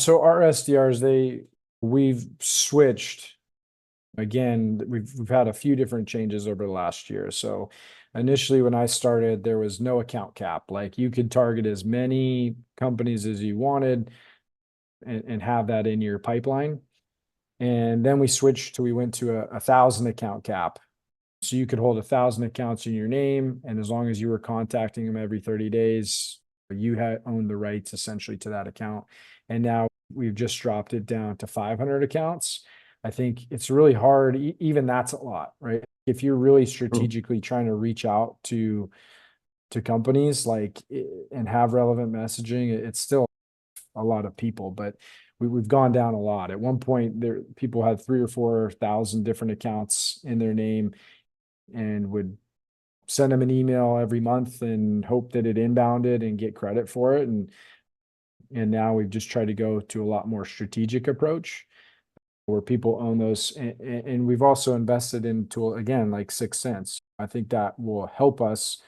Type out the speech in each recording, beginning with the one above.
So our SDRs, we've switched. Again, we've had a few different changes over the last year. So initially when I started, there was no account cap. Like you could target as many companies as you wanted and have that in your pipeline. And then we went to a 1,000 account cap. So you could hold 1,000 accounts in your name, and as long as you were contacting them every 30 days, you had owned the rights essentially to that account. And now we've just dropped it down to 500 accounts. I think it's really hard. Even that's a lot, right? If you're really Mm. strategically trying to reach out to companies and have relevant messaging, it's still a lot of people, but we've gone down a lot. At one point, there people had 3 or 4 thousand different accounts in their name and would send them an email every month and hope that it inbounded and get credit for it. And now we've just tried to go to a lot more strategic approach where people own those. And we've also invested into, again, like 6 cents. I think that will help us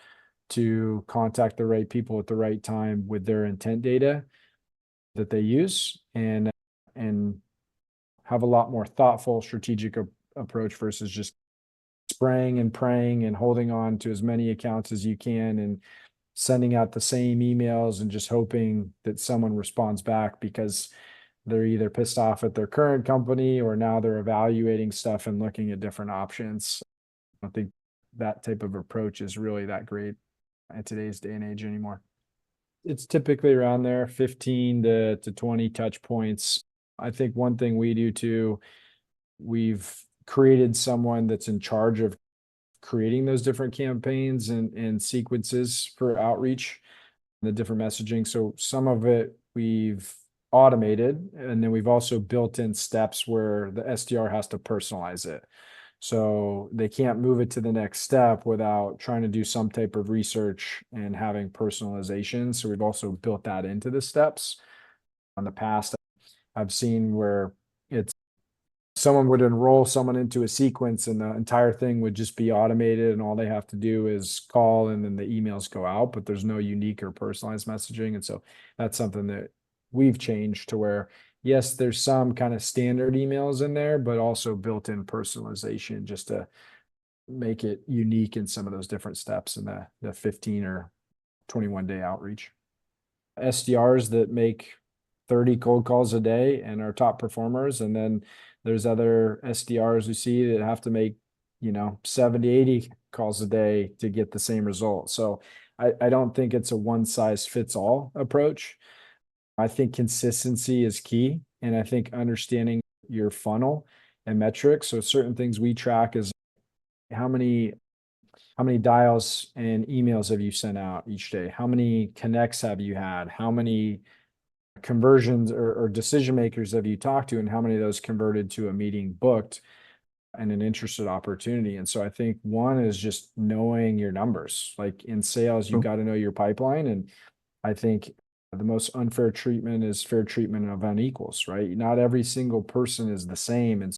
to contact the right people at the right time with their intent data that they use and have a lot more thoughtful strategic approach versus just spraying and praying and holding on to as many accounts as you can and sending out the same emails and just hoping that someone responds back because they're either pissed off at their current company or now they're evaluating stuff and looking at different options. I don't think that type of approach is really that great in today's day and age anymore. It's typically around there, 15 to 20 touch points. I think one thing we do too, we've created someone that's in charge of creating those different campaigns and sequences for outreach, the different messaging. So some of it we've automated, and then we've also built in steps where the SDR has to personalize it. So they can't move it to the next step without trying to do some type of research and having personalization. So we've also built that into the steps. In the past, I've seen where it's someone would enroll someone into a sequence and the entire thing would just be automated and all they have to do is call and then the emails go out, but there's no unique or personalized messaging. And so that's something that we've changed to where, yes, there's some kind of standard emails in there, but also built-in personalization just to make it unique in some of those different steps in the 15 or 21 day outreach. SDRs that make 30 cold calls a day and are top performers. And then there's other SDRs we see that have to make, 70, 80 calls a day to get the same result. So I don't think it's a one size fits all approach. I think consistency is key. And I think understanding your funnel and metrics. So certain things we track is how many dials and emails have you sent out each day? How many connects have you had? How many conversions or decision makers have you talked to, and how many of those converted to a meeting booked and an interested opportunity? And so I think one is just knowing your numbers. Like in sales, you Mm. got to know your pipeline. And I think the most unfair treatment is fair treatment of unequals, right? Not every single person is the same. And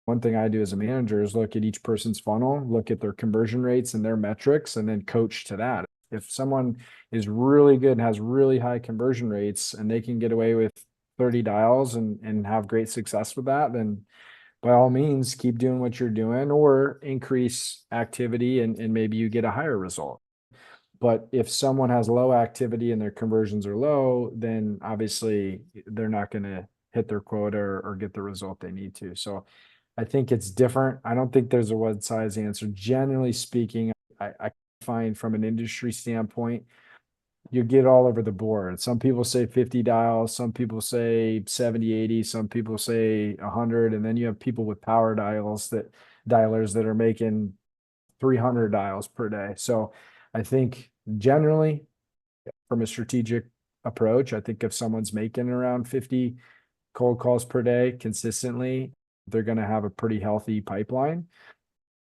one thing I do as a manager is look at each person's funnel, look at their conversion rates and their metrics, and then coach to that. If someone is really good and has really high conversion rates and they can get away with 30 dials and have great success with that, then by all means, keep doing what you're doing or increase activity and maybe you get a higher result. But if someone has low activity and their conversions are low, then obviously they're not going to hit their quota or get the result they need to. So I think it's different. I don't think there's a one size answer. Generally speaking, I find from an industry standpoint, you get all over the board. Some people say 50 dials, some people say 70, 80, some people say 100. And then you have people with power dialers that are making 300 dials per day. So I think generally from a strategic approach, I think if someone's making around 50 cold calls per day consistently, they're going to have a pretty healthy pipeline,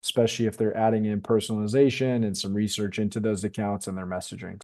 especially if they're adding in personalization and some research into those accounts and their messaging.